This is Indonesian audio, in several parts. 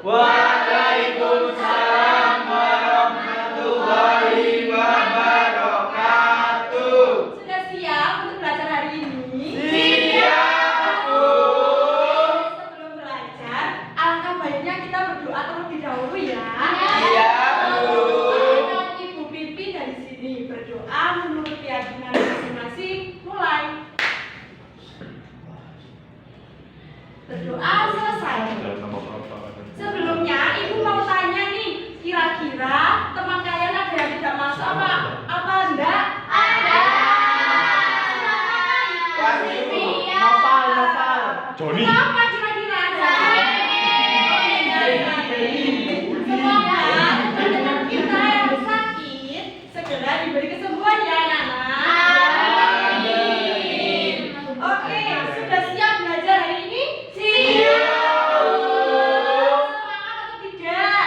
Waalaikumsalam warahmatullahi wabarakatuh. Sudah siap untuk belajar hari ini? Siap, Bu. Sebelum belajar, alangkah baiknya kita berdoa terlebih dahulu ya. Iya, Bu. Akan Ibu pimpin dari sini berdoa menurut keyakinan masing-masing. Mulai. Berdoa selesai. Sebelumnya, Ibu mau tanya nih, kira-kira teman kalian ada yang tidak masuk apa enggak? Ada. Noval. Joni. Kenapa kira-kira ada? Semoga teman-teman kita yang sakit segera diberi kesembuhan ya anak-anak. Oke, sudah siap belajar hari ini? Siap. Semangat atau tidak?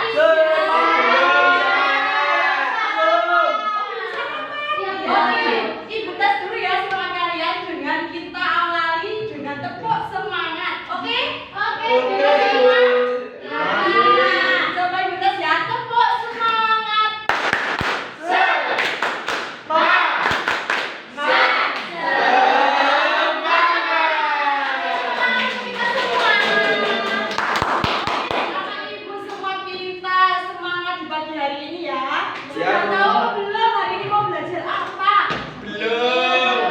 Oke, Ibu tes dulu ya semangat kalian dengan kita awali dengan tepuk semangat. Oke? Oke. Nah, coba Ibu tes ya, tepuk semangat. Kita semua. Karena Ibu semua kita semangat di pagi hari ini ya. Sudah Siap. tahu belum hari ini mau belajar apa? Belum.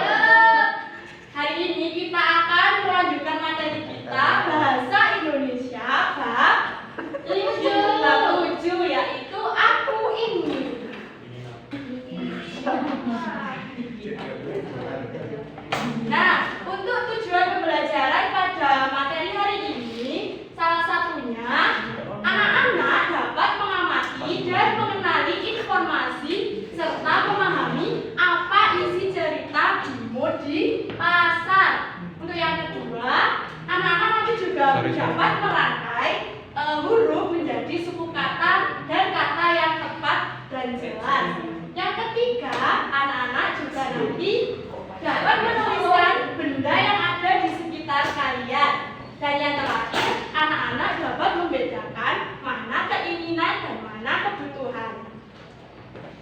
Hari ini kita akan melanjutkan materi kita bahasa Indonesia bab 7 yaitu aku ini. Nah, untuk tujuan pembelajaran pada materi hari ini salah satunya anak-anak dapat mengamati dan mengenali informasi serta memahami apa isi cerita Bimo di pasar. Untuk yang kedua, anak-anak nanti juga dapat merangkai huruf menjadi suku kata dan kata yang tepat dan jelas. Yang ketiga, anak-anak juga nanti dapat menuliskan benda yang ada di sekitar kalian. Dan yang terakhir, anak-anak dapat membedakan mana keinginan dan mana kebutuhan.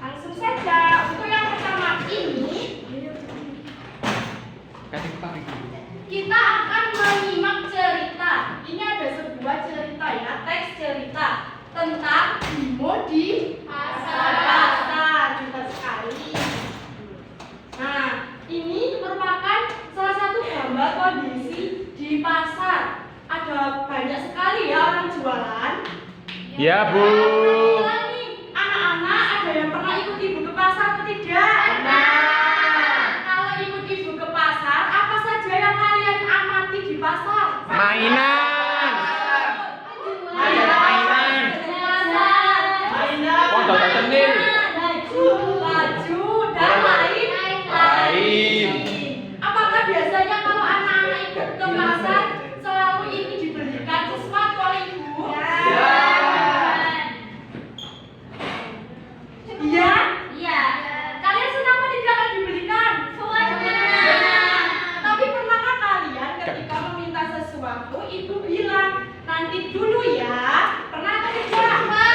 Langsung saja, untuk yang pertama ini, kita akan menyimak cerita. Ini ada sebuah cerita ya, teks cerita tentang Bimo di pasar. Pintar sekali. Nah, ini merupakan salah satu gambar kondisi di pasar. Ada banyak sekali ya orang jualan. Ya, Bu. Kira-kira nih, anak-anak ada yang pernah ikut Ibu ke pasar atau tidak? Kalau ikut Ibu ke pasar, apa saja yang kalian amati di pasar? Mainan. Mainan. Oh, dapat cenil. Baju dan lain-lain. Apakah biasanya kalau anak-anak ikut ke pasar selalu ini diberikan sesuatu oleh Ibu? Iya? Iya. Kalian senang atau tidak kalau diberikan? Senang. Tapi pernahkah kalian ketika meminta sesuatu, Ibu bilang, nanti dulu ya? Pernah atau tidak? Pernah.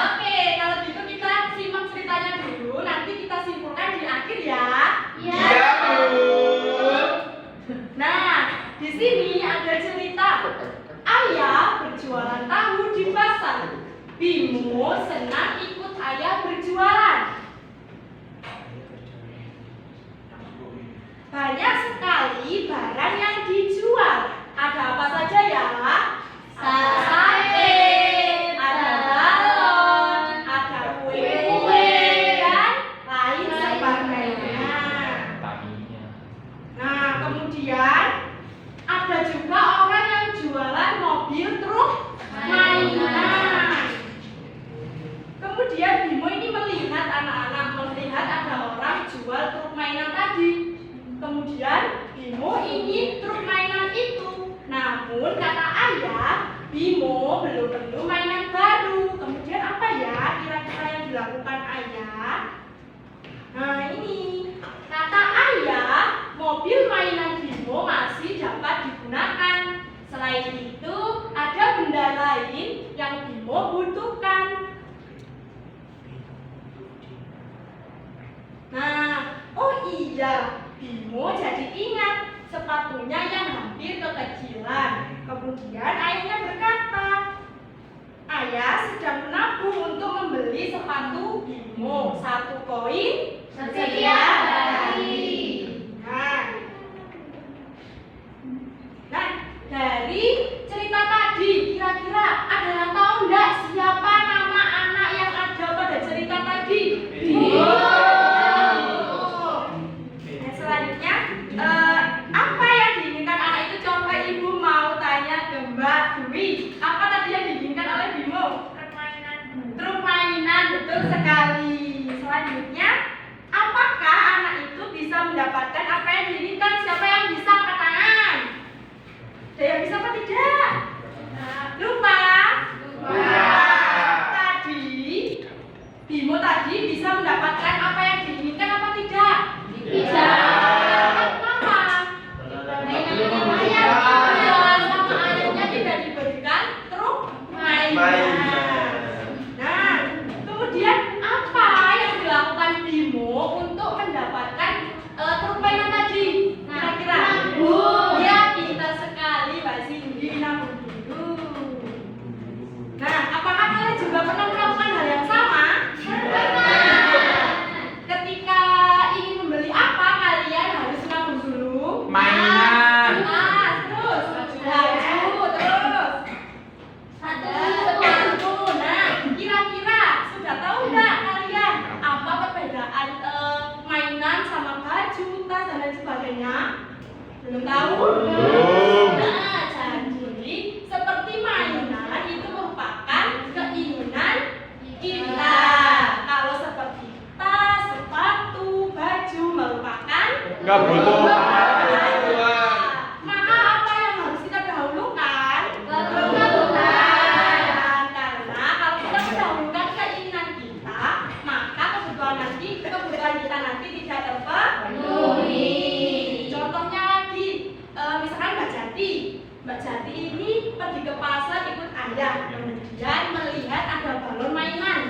Oke, kalau gitu kita simak ceritanya dulu, nanti kita simpulkan di akhir ya. Iya, Bu. Nah, di sini ada cerita. Ayah berjualan tahu di pasar. Bimo senang ikut ayah berjualan. Banyak sekali barang yang dijual. Ada apa saja ya? Sate, ada balon, ada kue-kue, dan lain sebagainya. Nah, kemudian ada juga orang yang jualan mobil truk mainan. Kemudian Bimo ini melihat ada orang jual truk mainan tadi. Kemudian Bimo ingin truk mainan itu. Namun kata ayah, Bimo belum perlu mainan baru. Kemudian apa ya kira-kira yang dilakukan ayah? Nah ini, kata ayah, mobil mainan Bimo masih dapat digunakan. Selain itu, ada benda lain sapunya yang hampir kekecilan. Kemudian ayahnya berkata, ayah sedang menabung untuk membeli sepatu Bimo 1 koin setiap hari. Nah, dari cerita tadi kira-kira ada yang tahu enggak siapa nama anak yang ada pada cerita tadi? Bimo. Nah, selanjutnya apa yang diinginkan anak itu? Coba ibu mau tanya ke Mbak Dwi. Apa tadi yang diinginkan oleh Bimo? Truk mainan, betul sekali. Selanjutnya, apakah anak itu bisa mendapatkan apa yang diinginkan? Siapa yang bisa angkat tangan? Ada yang bisa apa tidak? Lupa. Tadi Bimo tadi bisa mendapatkan apa yang diinginkan apa tidak? Tidak. Kenapa? Sama ayahnya tidak diberikan truk mainan. Nah, kemudian apa yang dilakukan Bimo untuk mendapatkan truk mainan tadi? Kira-kira? Ya, pintar sekali Mbak Cindy, nabung dulu. Nah, apakah kalian juga pernah melakukan hal yang sama? Ketika ingin membeli apa, kalian harus nabung dulu? Mainan. Terus baju, terus sepatu. Nah, kira-kira sudah tahu nggak kalian apa perbedaan mainan sama baju, tas dan lain sebagainya? Belum tahu? Belum. Nah, jadi seperti mainan itu merupakan keinginan kita. Kalau seperti tas, sepatu, baju merupakan Kebutuhan. Maka apa yang harus kita dahulukan? Kebutuhan. Karena kalau kita mendahulukan keinginan kita, maka kebutuhan kita nanti tidak terpenuhi. Contohnya lagi, misalkan Mbak Jati ini pergi ke pasar ikut ayah, kemudian melihat ada balon mainan,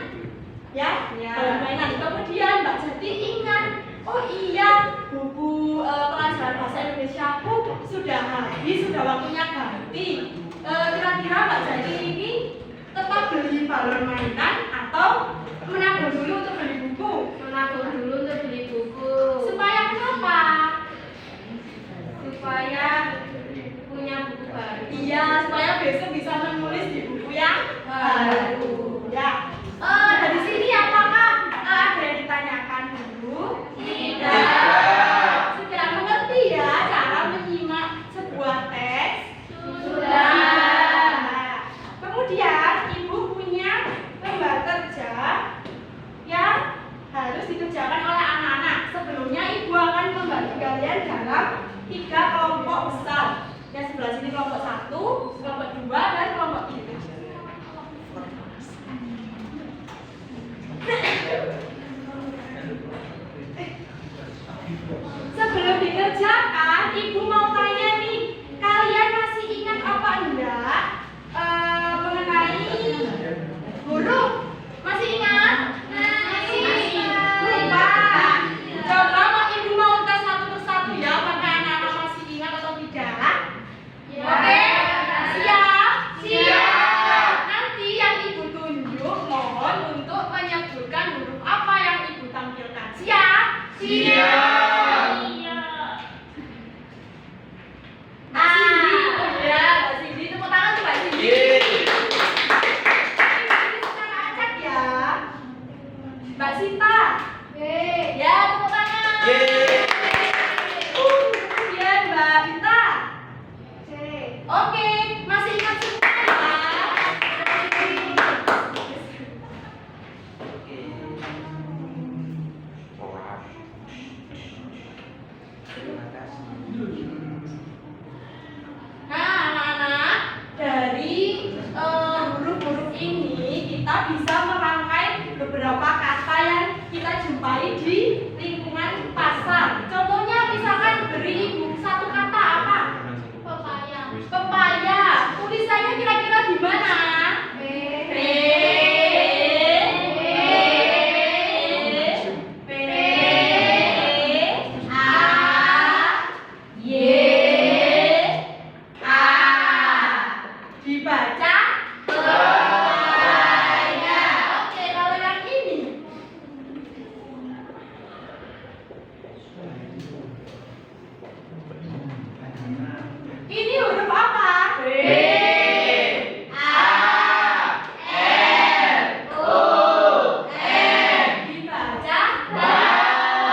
balon mainan. Kemudian Mbak Jati ingat, oh iya, buku pelajaran bahasa Indonesia aku sudah habis, sudah waktunya ganti. Kira-kira Mbak Jati ini tetap beli balon mainan atau menabung dulu untuk beli buku? Menabung dulu untuk beli buku. Supaya kenapa? Supaya punya buku baru. Iya, supaya besok bisa menulis di buku yang baru. Ya. Dari sini apakah ada yang ditanyakan dulu? Tidak. Sudah mengerti ya cara menyimak sebuah teks? Sudah. Kemudian ibu punya lembar kerja, ya. membaca? Banyak. Oke, kalau yang ini? Ini huruf apa? B. Dibaca? Balon.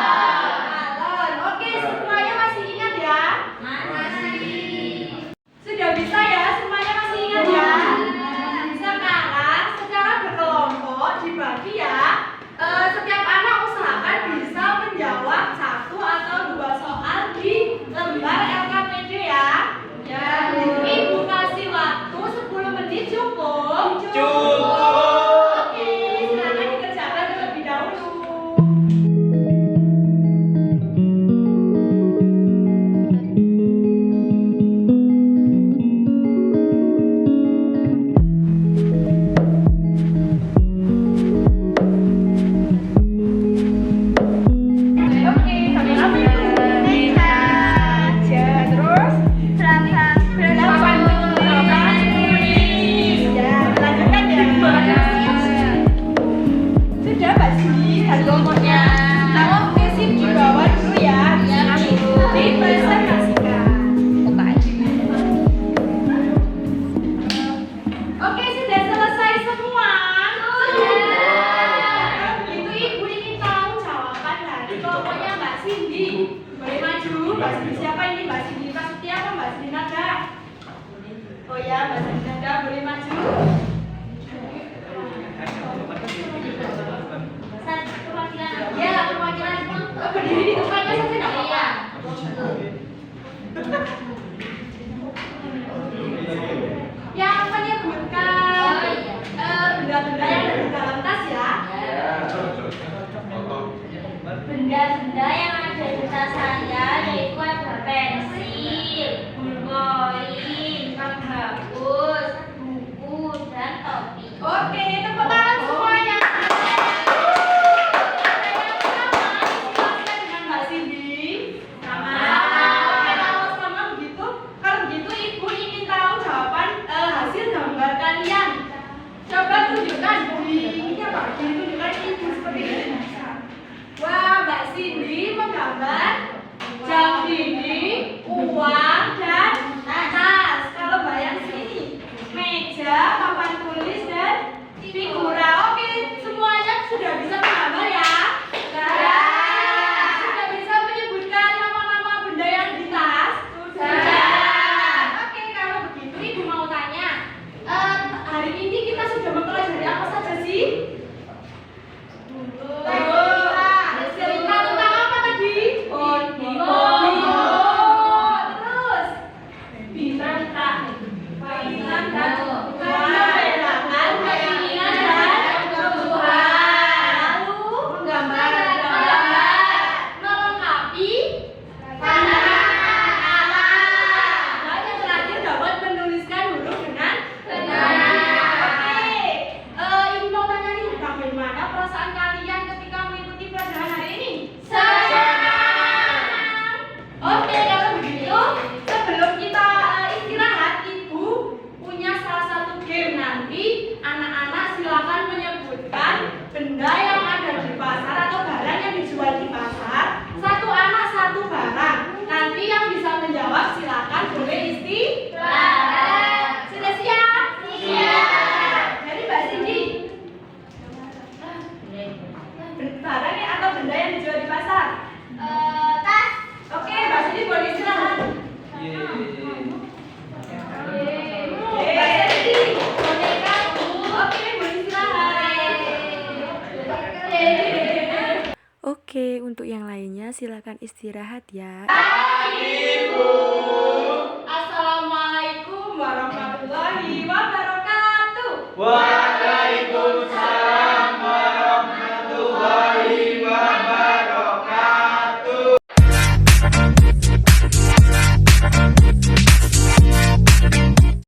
Oke, semuanya masih ingat ya? Sudah bisa ya? Semuanya masih ingat ya? Sekarang secara berkelompok dibagi ya. Setiap anak usahakan bisa menjawab 1 atau 2 soal di lembar LKPD ya. Ibu kasih waktu 10 menit cukup? Cukup. Oke, silakan dikerjakan terlebih dahulu. Oke, sambil apa itu? Terus? Berapa? Ya, lanjutkan ya. Sudah Mbak Cindy, dan kelompoknya. Tolong sip di bawah dulu ya. Dipresentasikan. Oke, sudah selesai semua. Itu Ibu ingin tahu jawaban dari kelompoknya Mbak Cindy. Boleh maju? Mbak Cindy siapa ini? Mbak Cindy Prasetya apa Mbak Cindy Nada? Oh ya, Mbak Cindy Nada boleh maju? Ya, perwakilan berdiri di tempatnya saja nggak apa-apa. Yang menyebutkan benda-benda yang ada di dalam tas ya. Benda-benda yang ada di tas saya yaitu ada pensil, koin, penghapus, buku, dan topi. Oke, tepuk tangan semuanya. Ada yang sama, silakan dengan Mbak Cindy. Sama. Oke, kalau begitu Ibu ingin tahu jawaban hasil gambar kalian. Coba tunjukkan di ini apa? Tunjukkan Ibu seperti ini. Wah, Mbak Cindy menggambar jam dinding, uang, dan tas. Kalau Mbak yang sini, meja, papan tulis, dan figura. Oke, semuanya sudah bisa menggambar ya? Sudah bisa menyebutkan nama-nama benda yang di tas? Sudah. Oke, kalau begitu Ibu mau tanya, hari ini kita sudah mempelajari apa saja sih? Cerita tentang apa tadi? Terus bintang tak? Bintang tak? Membedakan keinginan dan kebutuhan. Lalu menggambar, melengkapi tanda alam. Dan yang terakhir dapat menuliskan huruf dengan benar. Oke, Ibu mau tanya nih, bagaimana perasaan kalian ketika mengikuti pelajaran hari ini? Senang. Oke, kalau begitu, sebelum kita istirahat, Ibu punya salah satu game nanti. Anak-anak silakan menyebutkan benda yang ada di pasar atau barang yang dijual di pasar. Satu anak satu barang. Nanti yang bisa menjawab silakan boleh istirahat. Sudah siap? Siap. Jadi Mbak Cindy, barang atau benda yang dijual di pasar? Tas. Oke, Mbak Cindy boleh istirahat. Mbak Cindy, boneka. Oke, boleh istirahat. Oke, untuk yang lainnya silakan istirahat ya. Assalamualaikum warahmatullahi wabarakatuh. Wah.